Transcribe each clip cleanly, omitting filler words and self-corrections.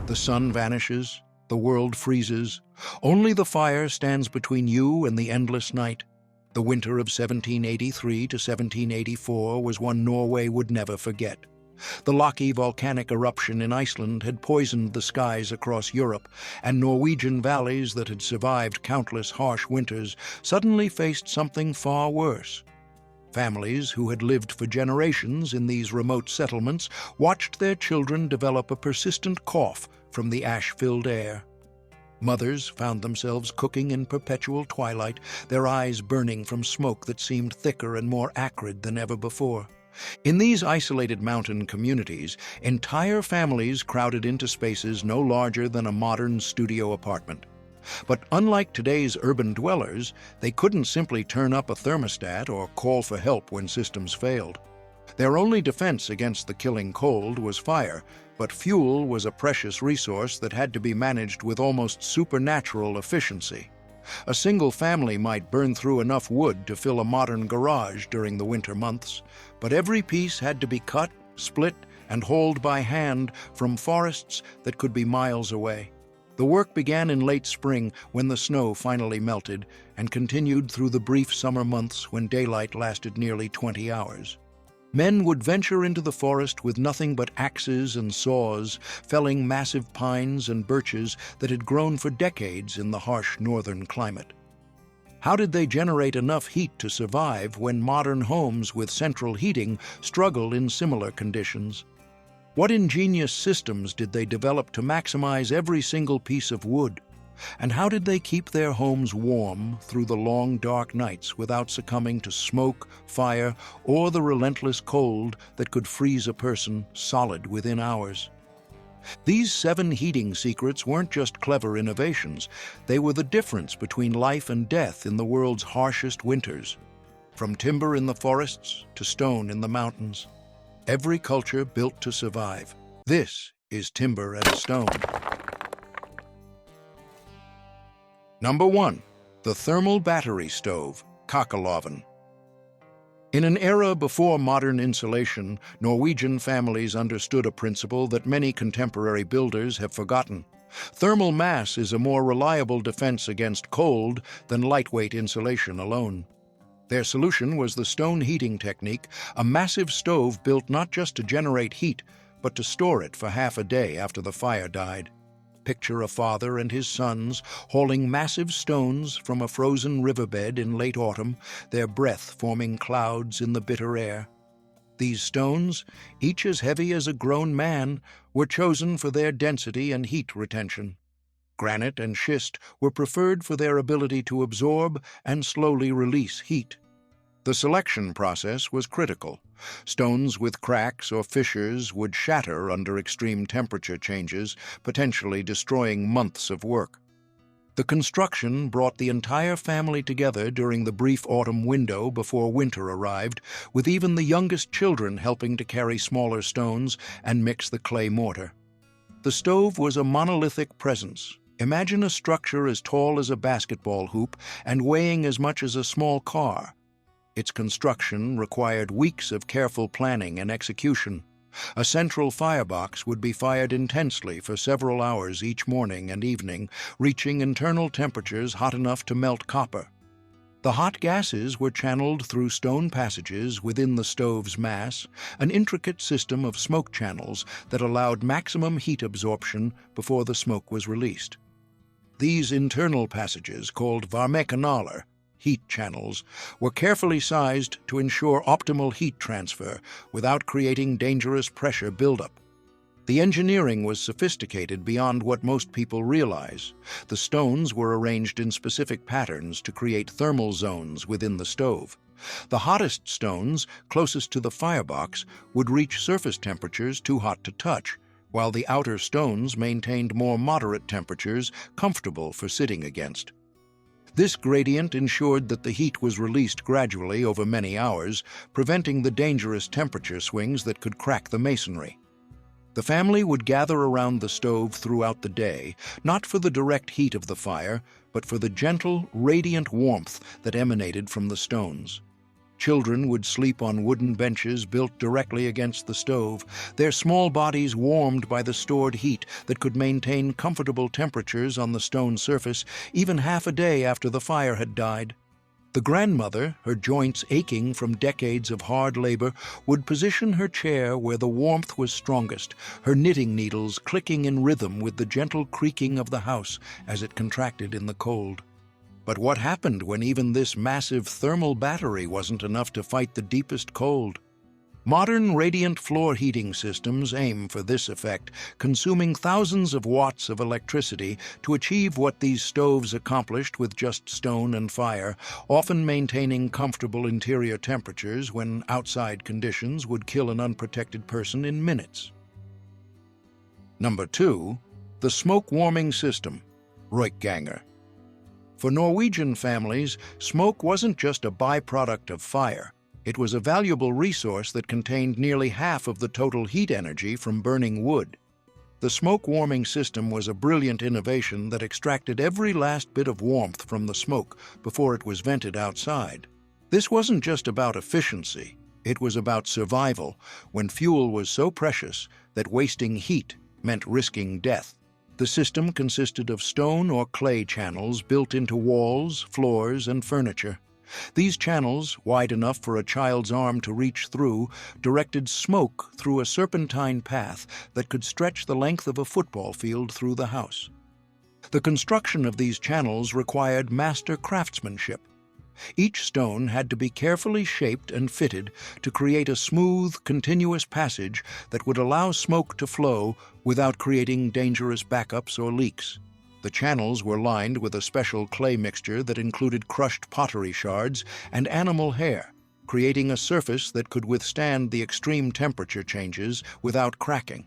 The sun vanishes, the world freezes. Only the fire stands between you and the endless night. The winter of 1783 to 1784 was one Norway would never forget. The Laki volcanic eruption in Iceland had poisoned the skies across Europe, and Norwegian valleys that had survived countless harsh winters suddenly faced something far worse. Families who had lived for generations in these remote settlements watched their children develop a persistent cough from the ash-filled air. Mothers found themselves cooking in perpetual twilight, their eyes burning from smoke that seemed thicker and more acrid than ever before. In these isolated mountain communities, entire families crowded into spaces no larger than a modern studio apartment. But unlike today's urban dwellers, they couldn't simply turn up a thermostat or call for help when systems failed. Their only defense against the killing cold was fire, but fuel was a precious resource that had to be managed with almost supernatural efficiency. A single family might burn through enough wood to fill a modern garage during the winter months, but every piece had to be cut, split, and hauled by hand from forests that could be miles away. The work began in late spring when the snow finally melted and continued through the brief summer months when daylight lasted nearly 20 hours. Men would venture into the forest with nothing but axes and saws, felling massive pines and birches that had grown for decades in the harsh northern climate. How did they generate enough heat to survive when modern homes with central heating struggled in similar conditions? What ingenious systems did they develop to maximize every single piece of wood? And how did they keep their homes warm through the long, dark nights without succumbing to smoke, fire, or the relentless cold that could freeze a person solid within hours? These 7 heating secrets weren't just clever innovations. They were the difference between life and death in the world's harshest winters. From timber in the forests to stone in the mountains, every culture built to survive. This is timber and stone. Number 1. The thermal battery stove, kakkelovn. In an era before modern insulation, Norwegian families understood a principle that many contemporary builders have forgotten. Thermal mass is a more reliable defense against cold than lightweight insulation alone. Their solution was the stone heating technique, a massive stove built not just to generate heat, but to store it for half a day after the fire died. Picture a father and his sons hauling massive stones from a frozen riverbed in late autumn, their breath forming clouds in the bitter air. These stones, each as heavy as a grown man, were chosen for their density and heat retention. Granite and schist were preferred for their ability to absorb and slowly release heat. The selection process was critical. Stones with cracks or fissures would shatter under extreme temperature changes, potentially destroying months of work. The construction brought the entire family together during the brief autumn window before winter arrived, with even the youngest children helping to carry smaller stones and mix the clay mortar. The stove was a monolithic presence. Imagine a structure as tall as a basketball hoop and weighing as much as a small car. Its construction required weeks of careful planning and execution. A central firebox would be fired intensely for several hours each morning and evening, reaching internal temperatures hot enough to melt copper. The hot gases were channeled through stone passages within the stove's mass, an intricate system of smoke channels that allowed maximum heat absorption before the smoke was released. These internal passages, called varmekanaler, heat channels, were carefully sized to ensure optimal heat transfer without creating dangerous pressure buildup. The engineering was sophisticated beyond what most people realize. The stones were arranged in specific patterns to create thermal zones within the stove. The hottest stones, closest to the firebox, would reach surface temperatures too hot to touch, while the outer stones maintained more moderate temperatures comfortable for sitting against. This gradient ensured that the heat was released gradually over many hours, preventing the dangerous temperature swings that could crack the masonry. The family would gather around the stove throughout the day, not for the direct heat of the fire, but for the gentle, radiant warmth that emanated from the stones. Children would sleep on wooden benches built directly against the stove, their small bodies warmed by the stored heat that could maintain comfortable temperatures on the stone surface even half a day after the fire had died. The grandmother, her joints aching from decades of hard labor, would position her chair where the warmth was strongest, her knitting needles clicking in rhythm with the gentle creaking of the house as it contracted in the cold. But what happened when even this massive thermal battery wasn't enough to fight the deepest cold? Modern radiant floor heating systems aim for this effect, consuming thousands of watts of electricity to achieve what these stoves accomplished with just stone and fire, often maintaining comfortable interior temperatures when outside conditions would kill an unprotected person in minutes. Number 2. The smoke warming system, Røykganger. For Norwegian families, smoke wasn't just a byproduct of fire. It was a valuable resource that contained nearly half of the total heat energy from burning wood. The smoke warming system was a brilliant innovation that extracted every last bit of warmth from the smoke before it was vented outside. This wasn't just about efficiency, it was about survival when fuel was so precious that wasting heat meant risking death. The system consisted of stone or clay channels built into walls, floors, and furniture. These channels, wide enough for a child's arm to reach through, directed smoke through a serpentine path that could stretch the length of a football field through the house. The construction of these channels required master craftsmanship. Each stone had to be carefully shaped and fitted to create a smooth, continuous passage that would allow smoke to flow without creating dangerous backups or leaks. The channels were lined with a special clay mixture that included crushed pottery shards and animal hair, creating a surface that could withstand the extreme temperature changes without cracking.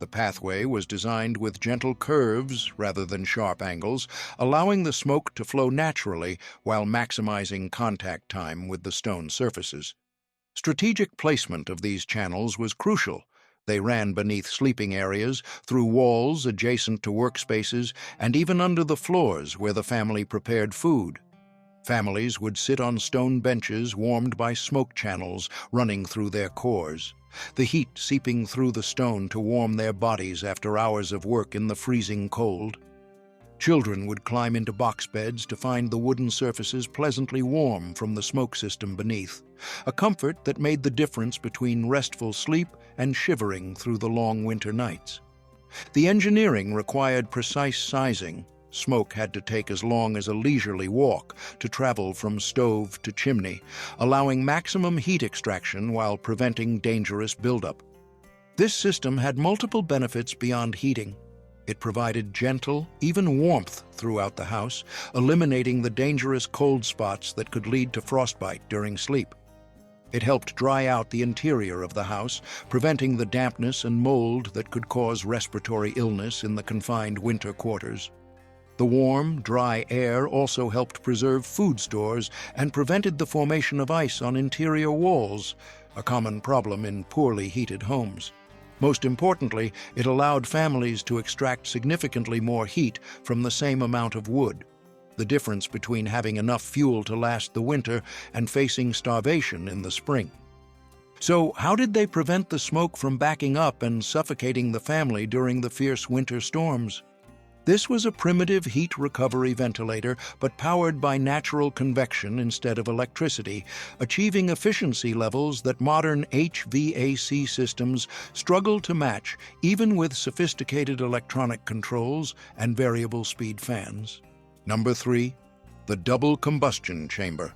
The pathway was designed with gentle curves rather than sharp angles, allowing the smoke to flow naturally while maximizing contact time with the stone surfaces. Strategic placement of these channels was crucial. They ran beneath sleeping areas, through walls adjacent to workspaces, and even under the floors where the family prepared food. Families would sit on stone benches warmed by smoke channels running through their cores, the heat seeping through the stone to warm their bodies after hours of work in the freezing cold. Children would climb into box beds to find the wooden surfaces pleasantly warm from the smoke system beneath, a comfort that made the difference between restful sleep and shivering through the long winter nights. The engineering required precise sizing. Smoke had to take as long as a leisurely walk to travel from stove to chimney, allowing maximum heat extraction while preventing dangerous buildup. This system had multiple benefits beyond heating. It provided gentle, even warmth throughout the house, eliminating the dangerous cold spots that could lead to frostbite during sleep. It helped dry out the interior of the house, preventing the dampness and mold that could cause respiratory illness in the confined winter quarters. The warm, dry air also helped preserve food stores and prevented the formation of ice on interior walls, a common problem in poorly heated homes. Most importantly, it allowed families to extract significantly more heat from the same amount of wood. The difference between having enough fuel to last the winter and facing starvation in the spring. So, how did they prevent the smoke from backing up and suffocating the family during the fierce winter storms? This was a primitive heat recovery ventilator, but powered by natural convection instead of electricity, achieving efficiency levels that modern HVAC systems struggle to match, even with sophisticated electronic controls and variable speed fans. Number 3. The Double-Combustion Chamber.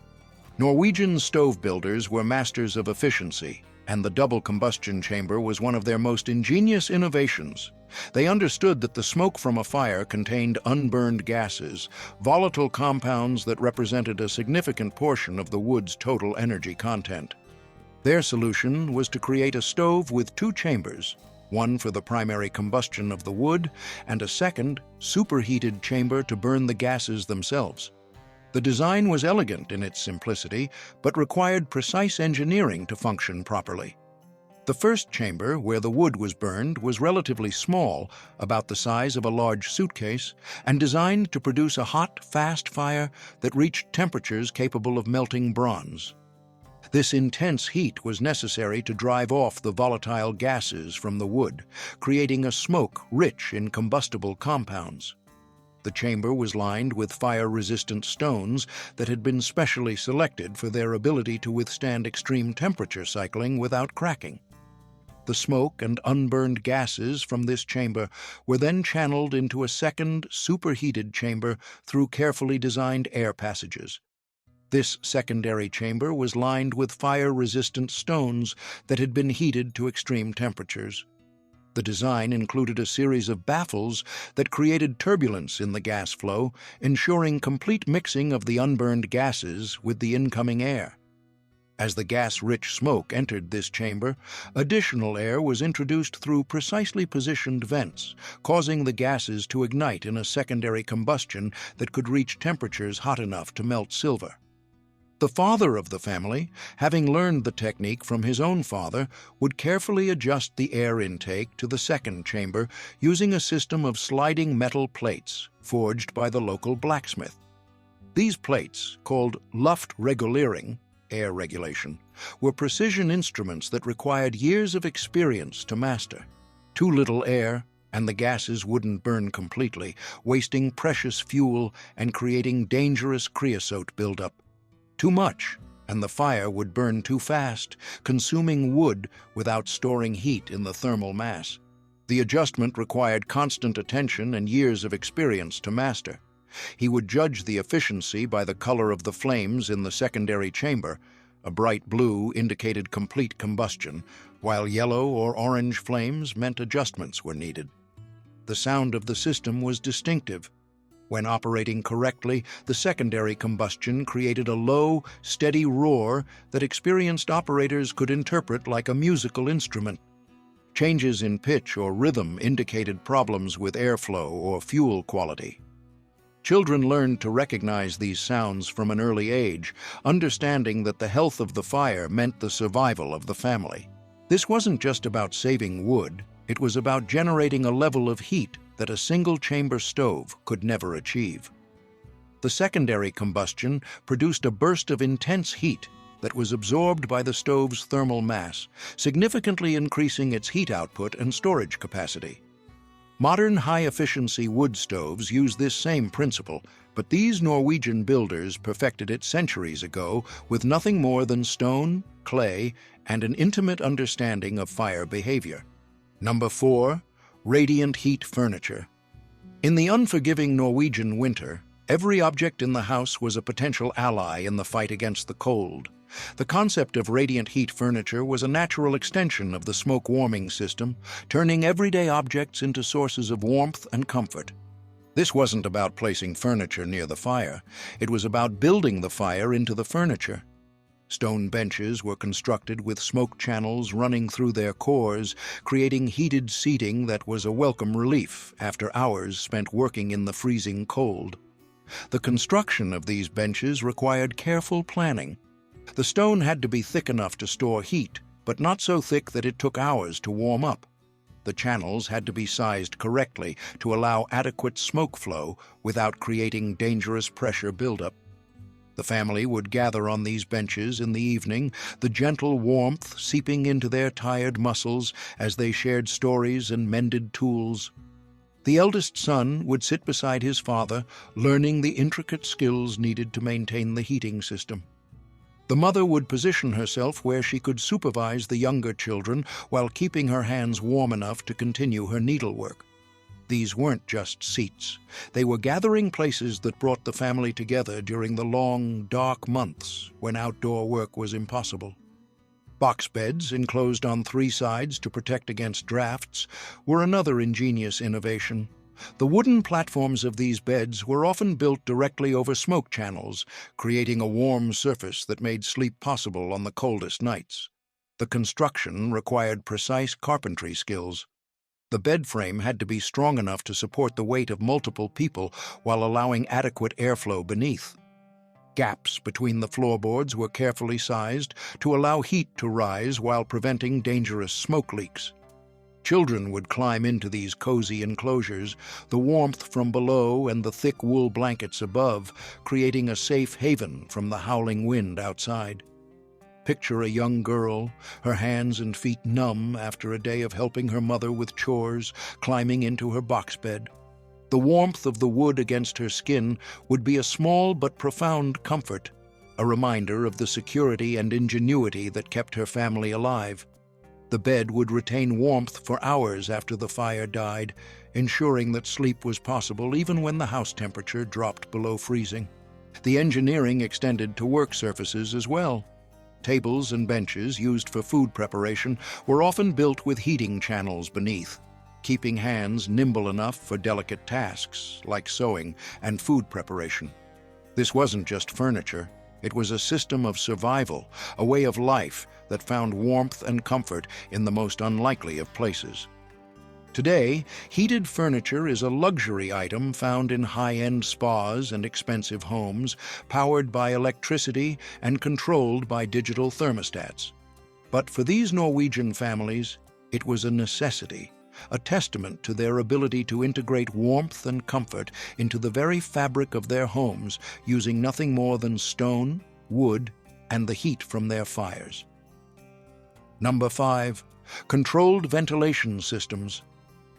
Norwegian stove builders were masters of efficiency, and the double-combustion chamber was one of their most ingenious innovations. They understood that the smoke from a fire contained unburned gases, volatile compounds that represented a significant portion of the wood's total energy content. Their solution was to create a stove with two chambers, one for the primary combustion of the wood and a second, superheated chamber to burn the gases themselves. The design was elegant in its simplicity, but required precise engineering to function properly. The first chamber, where the wood was burned, was relatively small, about the size of a large suitcase, and designed to produce a hot, fast fire that reached temperatures capable of melting bronze. This intense heat was necessary to drive off the volatile gases from the wood, creating a smoke rich in combustible compounds. The chamber was lined with fire-resistant stones that had been specially selected for their ability to withstand extreme temperature cycling without cracking. The smoke and unburned gases from this chamber were then channeled into a second, superheated chamber through carefully designed air passages. This secondary chamber was lined with fire-resistant stones that had been heated to extreme temperatures. The design included a series of baffles that created turbulence in the gas flow, ensuring complete mixing of the unburned gases with the incoming air. As the gas-rich smoke entered this chamber, additional air was introduced through precisely positioned vents, causing the gases to ignite in a secondary combustion that could reach temperatures hot enough to melt silver. The father of the family, having learned the technique from his own father, would carefully adjust the air intake to the second chamber using a system of sliding metal plates forged by the local blacksmith. These plates, called luftregulering, air regulation, were precision instruments that required years of experience to master. Too little air, and the gases wouldn't burn completely, wasting precious fuel and creating dangerous creosote buildup. Too much, and the fire would burn too fast, consuming wood without storing heat in the thermal mass. The adjustment required constant attention and years of experience to master. He would judge the efficiency by the color of the flames in the secondary chamber. A bright blue indicated complete combustion, while yellow or orange flames meant adjustments were needed. The sound of the system was distinctive. When operating correctly, the secondary combustion created a low, steady roar that experienced operators could interpret like a musical instrument. Changes in pitch or rhythm indicated problems with airflow or fuel quality. Children learned to recognize these sounds from an early age, understanding that the health of the fire meant the survival of the family. This wasn't just about saving wood, it was about generating a level of heat that a single-chamber stove could never achieve. The secondary combustion produced a burst of intense heat that was absorbed by the stove's thermal mass, significantly increasing its heat output and storage capacity. Modern high-efficiency wood stoves use this same principle, but these Norwegian builders perfected it centuries ago with nothing more than stone, clay, and an intimate understanding of fire behavior. Number 4. Radiant heat furniture. In the unforgiving Norwegian winter, every object in the house was a potential ally in the fight against the cold. The concept of radiant heat furniture was a natural extension of the smoke warming system, turning everyday objects into sources of warmth and comfort. This wasn't about placing furniture near the fire. It was about building the fire into the furniture. Stone benches were constructed with smoke channels running through their cores, creating heated seating that was a welcome relief after hours spent working in the freezing cold. The construction of these benches required careful planning. The stone had to be thick enough to store heat, but not so thick that it took hours to warm up. The channels had to be sized correctly to allow adequate smoke flow without creating dangerous pressure buildup. The family would gather on these benches in the evening, the gentle warmth seeping into their tired muscles as they shared stories and mended tools. The eldest son would sit beside his father, learning the intricate skills needed to maintain the heating system. The mother would position herself where she could supervise the younger children while keeping her hands warm enough to continue her needlework. These weren't just seats. They were gathering places that brought the family together during the long, dark months when outdoor work was impossible. Box beds, enclosed on 3 sides to protect against drafts, were another ingenious innovation. The wooden platforms of these beds were often built directly over smoke channels, creating a warm surface that made sleep possible on the coldest nights. The construction required precise carpentry skills. The bed frame had to be strong enough to support the weight of multiple people while allowing adequate airflow beneath. Gaps between the floorboards were carefully sized to allow heat to rise while preventing dangerous smoke leaks. Children would climb into these cozy enclosures, the warmth from below and the thick wool blankets above, creating a safe haven from the howling wind outside. Picture a young girl, her hands and feet numb after a day of helping her mother with chores, climbing into her box bed. The warmth of the wood against her skin would be a small but profound comfort, a reminder of the security and ingenuity that kept her family alive. The bed would retain warmth for hours after the fire died, ensuring that sleep was possible even when the house temperature dropped below freezing. The engineering extended to work surfaces as well. Tables and benches used for food preparation were often built with heating channels beneath, keeping hands nimble enough for delicate tasks like sewing and food preparation. This wasn't just furniture. It was a system of survival, a way of life that found warmth and comfort in the most unlikely of places. Today, heated furniture is a luxury item found in high-end spas and expensive homes, powered by electricity and controlled by digital thermostats. But for these Norwegian families, it was a necessity, a testament to their ability to integrate warmth and comfort into the very fabric of their homes, using nothing more than stone, wood, and the heat from their fires. Number 5. Controlled ventilation systems.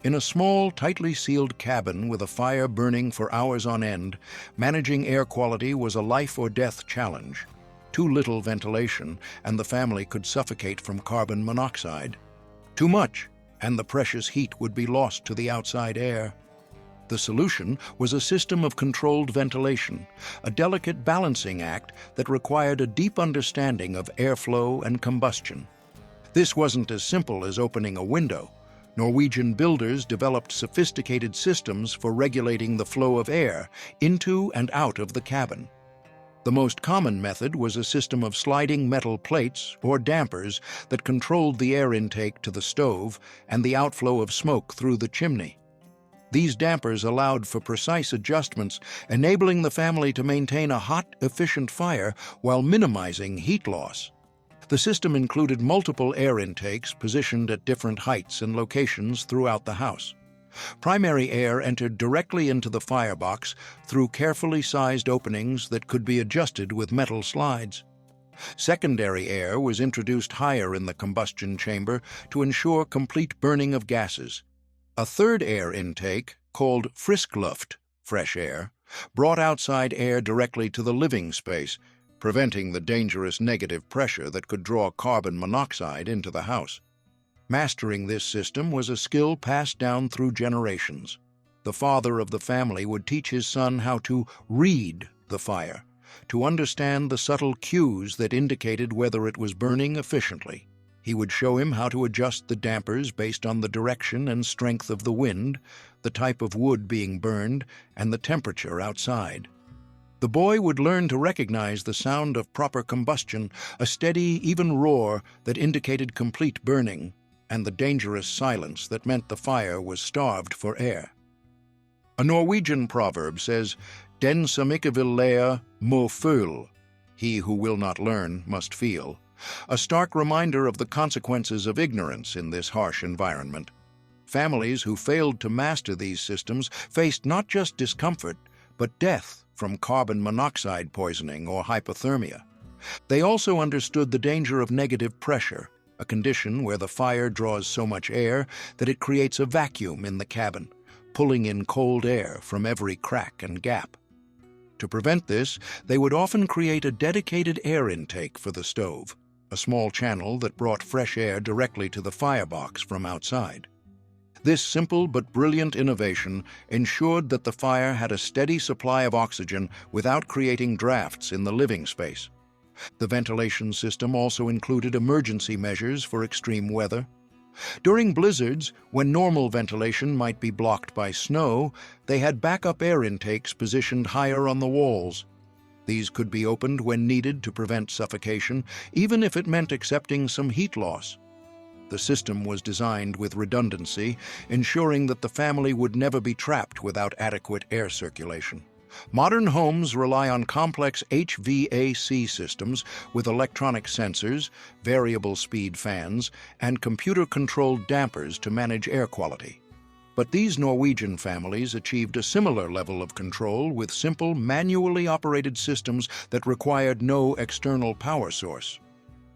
In a small, tightly sealed cabin with a fire burning for hours on end, managing air quality was a life-or-death challenge. Too little ventilation, and the family could suffocate from carbon monoxide. Too much, and the precious heat would be lost to the outside air. The solution was a system of controlled ventilation, a delicate balancing act that required a deep understanding of airflow and combustion. This wasn't as simple as opening a window. Norwegian builders developed sophisticated systems for regulating the flow of air into and out of the cabin. The most common method was a system of sliding metal plates or dampers that controlled the air intake to the stove and the outflow of smoke through the chimney. These dampers allowed for precise adjustments, enabling the family to maintain a hot, efficient fire while minimizing heat loss. The system included multiple air intakes positioned at different heights and locations throughout the house. Primary air entered directly into the firebox through carefully sized openings that could be adjusted with metal slides. Secondary air was introduced higher in the combustion chamber to ensure complete burning of gases. A third air intake, called friskluft, fresh air, brought outside air directly to the living space, preventing the dangerous negative pressure that could draw carbon monoxide into the house. Mastering this system was a skill passed down through generations. The father of the family would teach his son how to read the fire, to understand the subtle cues that indicated whether it was burning efficiently. He would show him how to adjust the dampers based on the direction and strength of the wind, the type of wood being burned, and the temperature outside. The boy would learn to recognize the sound of proper combustion, a steady, even roar that indicated complete burning, and the dangerous silence that meant the fire was starved for air. A Norwegian proverb says, "Den som ikke vil lære må føle." He who will not learn must feel. A stark reminder of the consequences of ignorance in this harsh environment. Families who failed to master these systems faced not just discomfort, but death from carbon monoxide poisoning or hypothermia. They also understood the danger of negative pressure, a condition where the fire draws so much air that it creates a vacuum in the cabin, pulling in cold air from every crack and gap. To prevent this, they would often create a dedicated air intake for the stove, a small channel that brought fresh air directly to the firebox from outside. This simple but brilliant innovation ensured that the fire had a steady supply of oxygen without creating drafts in the living space. The ventilation system also included emergency measures for extreme weather. During blizzards, when normal ventilation might be blocked by snow, they had backup air intakes positioned higher on the walls. These could be opened when needed to prevent suffocation, even if it meant accepting some heat loss. The system was designed with redundancy, ensuring that the family would never be trapped without adequate air circulation. Modern homes rely on complex HVAC systems with electronic sensors, variable speed fans, and computer-controlled dampers to manage air quality. But these Norwegian families achieved a similar level of control with simple, manually operated systems that required no external power source.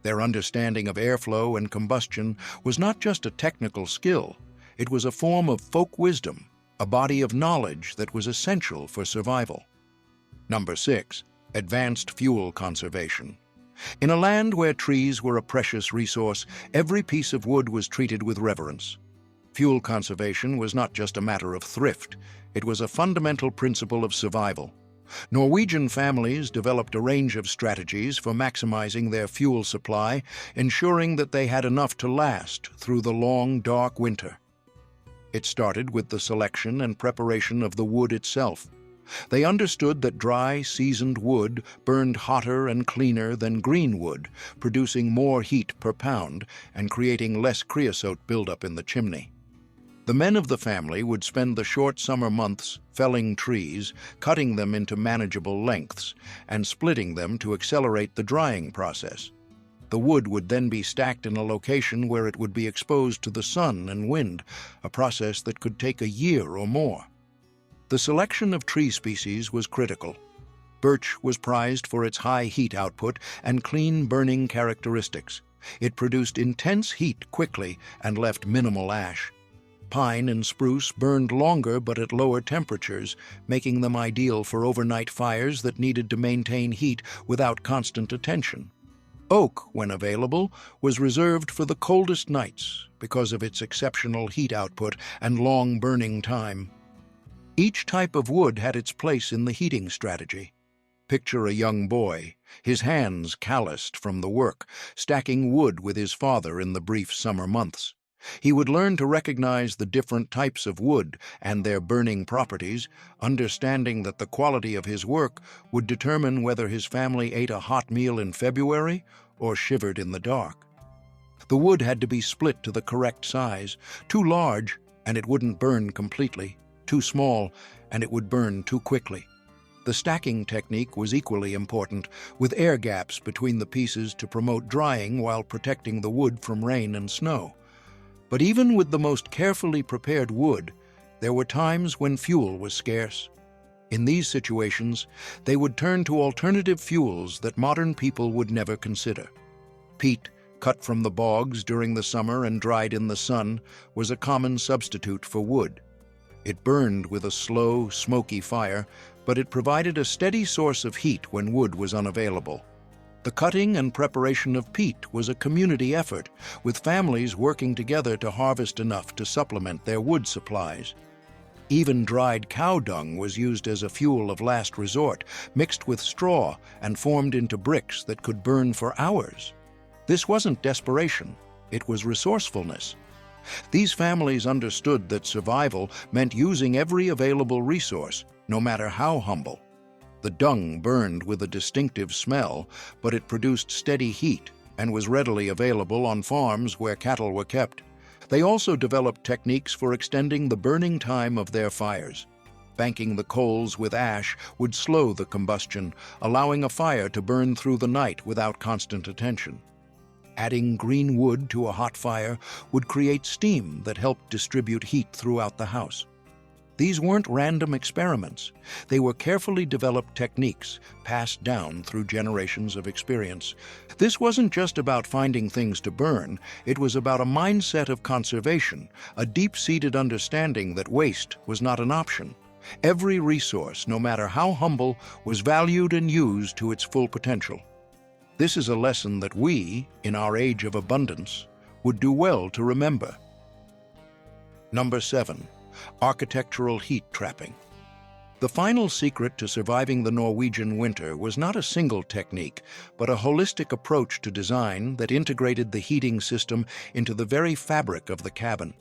Their understanding of airflow and combustion was not just a technical skill, it was a form of folk wisdom, a body of knowledge that was essential for survival. Number 6. Advanced fuel conservation. In a land where trees were a precious resource, every piece of wood was treated with reverence. Fuel conservation was not just a matter of thrift, it was a fundamental principle of survival. Norwegian families developed a range of strategies for maximizing their fuel supply, ensuring that they had enough to last through the long, dark winter. It started with the selection and preparation of the wood itself. They understood that dry, seasoned wood burned hotter and cleaner than green wood, producing more heat per pound and creating less creosote buildup in the chimney. The men of the family would spend the short summer months felling trees, cutting them into manageable lengths, and splitting them to accelerate the drying process. The wood would then be stacked in a location where it would be exposed to the sun and wind, a process that could take a year or more. The selection of tree species was critical. Birch was prized for its high heat output and clean burning characteristics. It produced intense heat quickly and left minimal ash. Pine and spruce burned longer but at lower temperatures, making them ideal for overnight fires that needed to maintain heat without constant attention. Oak, when available, was reserved for the coldest nights because of its exceptional heat output and long burning time. Each type of wood had its place in the heating strategy. Picture a young boy, his hands calloused from the work, stacking wood with his father in the brief summer months. He would learn to recognize the different types of wood and their burning properties, understanding that the quality of his work would determine whether his family ate a hot meal in February or shivered in the dark. The wood had to be split to the correct size. Too large, and it wouldn't burn completely. Too small, and it would burn too quickly. The stacking technique was equally important, with air gaps between the pieces to promote drying while protecting the wood from rain and snow. But even with the most carefully prepared wood, there were times when fuel was scarce. In these situations, they would turn to alternative fuels that modern people would never consider. Peat, cut from the bogs during the summer and dried in the sun, was a common substitute for wood. It burned with a slow, smoky fire, but it provided a steady source of heat when wood was unavailable. The cutting and preparation of peat was a community effort, with families working together to harvest enough to supplement their wood supplies. Even dried cow dung was used as a fuel of last resort, mixed with straw and formed into bricks that could burn for hours. This wasn't desperation, it was resourcefulness. These families understood that survival meant using every available resource, no matter how humble. The dung burned with a distinctive smell, but it produced steady heat and was readily available on farms where cattle were kept. They also developed techniques for extending the burning time of their fires. Banking the coals with ash would slow the combustion, allowing a fire to burn through the night without constant attention. Adding green wood to a hot fire would create steam that helped distribute heat throughout the house. These weren't random experiments. They were carefully developed techniques passed down through generations of experience. This wasn't just about finding things to burn, it was about a mindset of conservation, a deep-seated understanding that waste was not an option. Every resource, no matter how humble, was valued and used to its full potential. This is a lesson that we, in our age of abundance, would do well to remember. Number 7. Architectural heat trapping. The final secret to surviving the Norwegian winter was not a single technique, but a holistic approach to design that integrated the heating system into the very fabric of the cabin.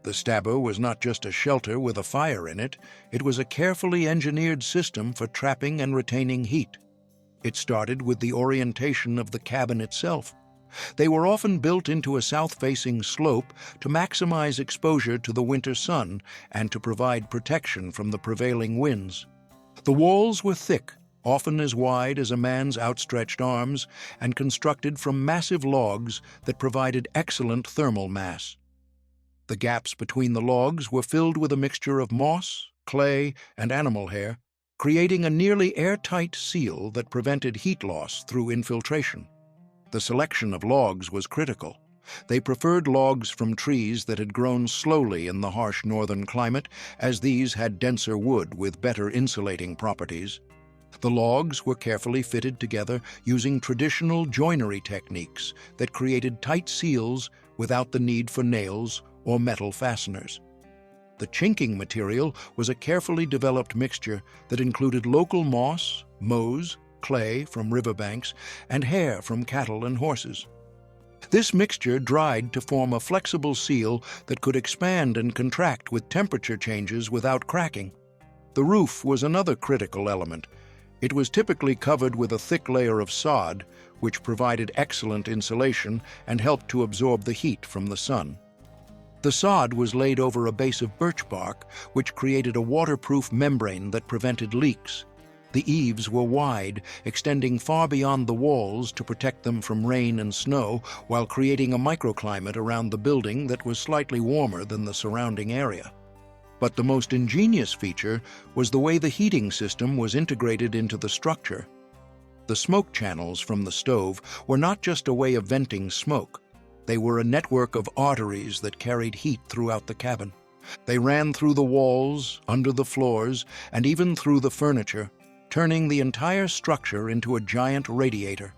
The Stabbur was not just a shelter with a fire in it, it was a carefully engineered system for trapping and retaining heat. It started with the orientation of the cabin itself. They were often built into a south-facing slope to maximize exposure to the winter sun and to provide protection from the prevailing winds. The walls were thick, often as wide as a man's outstretched arms, and constructed from massive logs that provided excellent thermal mass. The gaps between the logs were filled with a mixture of moss, clay, and animal hair, creating a nearly airtight seal that prevented heat loss through infiltration. The selection of logs was critical. They preferred logs from trees that had grown slowly in the harsh northern climate, as these had denser wood with better insulating properties. The logs were carefully fitted together using traditional joinery techniques that created tight seals without the need for nails or metal fasteners. The chinking material was a carefully developed mixture that included local moss, moss, clay from riverbanks, and hair from cattle and horses. This mixture dried to form a flexible seal that could expand and contract with temperature changes without cracking. The roof was another critical element. It was typically covered with a thick layer of sod, which provided excellent insulation and helped to absorb the heat from the sun. The sod was laid over a base of birch bark, which created a waterproof membrane that prevented leaks. The eaves were wide, extending far beyond the walls to protect them from rain and snow, while creating a microclimate around the building that was slightly warmer than the surrounding area. But the most ingenious feature was the way the heating system was integrated into the structure. The smoke channels from the stove were not just a way of venting smoke. They were a network of arteries that carried heat throughout the cabin. They ran through the walls, under the floors, and even through the furniture, turning the entire structure into a giant radiator.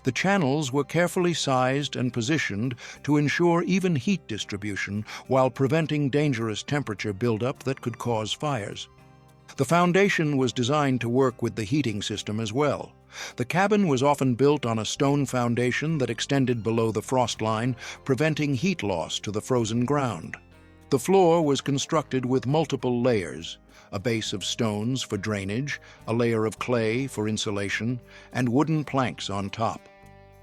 The channels were carefully sized and positioned to ensure even heat distribution while preventing dangerous temperature buildup that could cause fires. The foundation was designed to work with the heating system as well. The cabin was often built on a stone foundation that extended below the frost line, preventing heat loss to the frozen ground. The floor was constructed with multiple layers: a base of stones for drainage, a layer of clay for insulation, and wooden planks on top.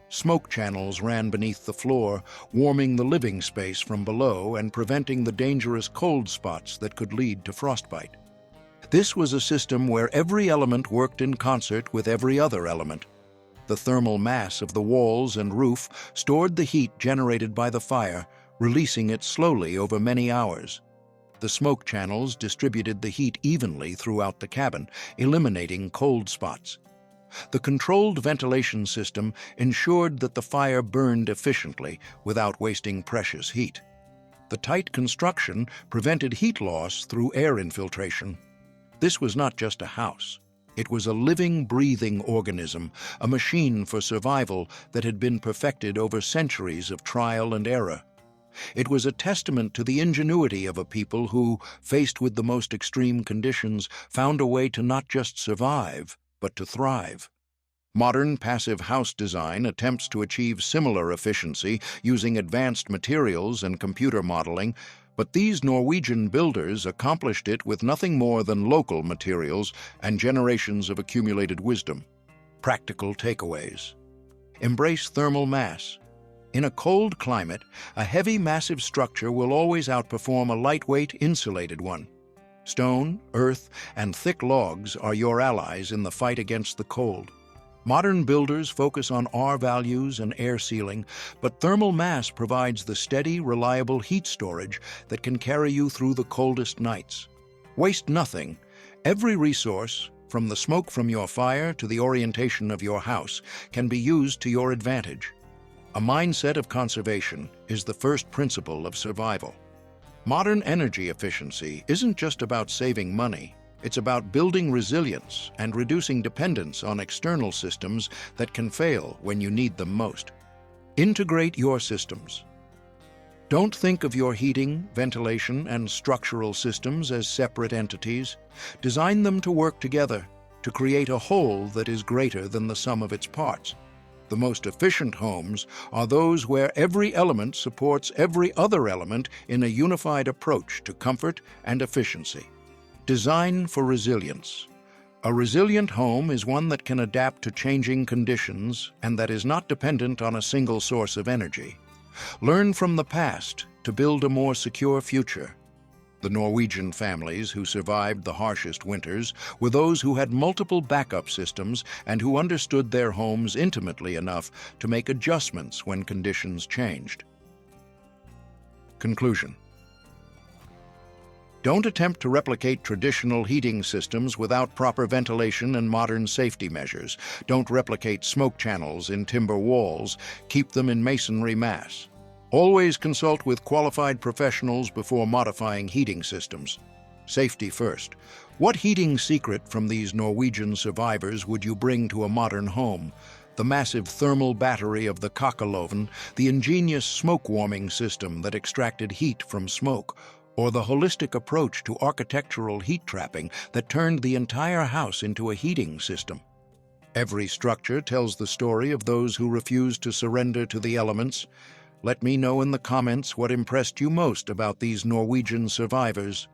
Smoke channels ran beneath the floor, warming the living space from below and preventing the dangerous cold spots that could lead to frostbite. This was a system where every element worked in concert with every other element. The thermal mass of the walls and roof stored the heat generated by the fire, releasing it slowly over many hours. The smoke channels distributed the heat evenly throughout the cabin, eliminating cold spots. The controlled ventilation system ensured that the fire burned efficiently without wasting precious heat. The tight construction prevented heat loss through air infiltration. This was not just a house. It was a living, breathing organism, a machine for survival that had been perfected over centuries of trial and error. It was a testament to the ingenuity of a people who, faced with the most extreme conditions, found a way to not just survive, but to thrive. Modern passive house design attempts to achieve similar efficiency using advanced materials and computer modeling, but these Norwegian builders accomplished it with nothing more than local materials and generations of accumulated wisdom. Practical takeaways. Embrace thermal mass. In a cold climate, a heavy, massive structure will always outperform a lightweight, insulated one. Stone, earth, and thick logs are your allies in the fight against the cold. Modern builders focus on R values and air sealing, but thermal mass provides the steady, reliable heat storage that can carry you through the coldest nights. Waste nothing. Every resource, from the smoke from your fire to the orientation of your house, can be used to your advantage. A mindset of conservation is the first principle of survival. Modern energy efficiency isn't just about saving money. It's about building resilience and reducing dependence on external systems that can fail when you need them most. Integrate your systems. Don't think of your heating, ventilation, and structural systems as separate entities. Design them to work together to create a whole that is greater than the sum of its parts. The most efficient homes are those where every element supports every other element in a unified approach to comfort and efficiency. Design for resilience. A resilient home is one that can adapt to changing conditions and that is not dependent on a single source of energy. Learn from the past to build a more secure future. The Norwegian families who survived the harshest winters were those who had multiple backup systems and who understood their homes intimately enough to make adjustments when conditions changed. Conclusion. Don't attempt to replicate traditional heating systems without proper ventilation and modern safety measures. Don't replicate smoke channels in timber walls. Keep them in masonry mass. Always consult with qualified professionals before modifying heating systems. Safety first. What heating secret from these Norwegian survivors would you bring to a modern home? The massive thermal battery of the kakeloven, the ingenious smoke warming system that extracted heat from smoke, or the holistic approach to architectural heat trapping that turned the entire house into a heating system? Every structure tells the story of those who refused to surrender to the elements. Let me know in the comments what impressed you most about these Norwegian survivors.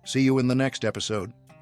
See you in the next episode.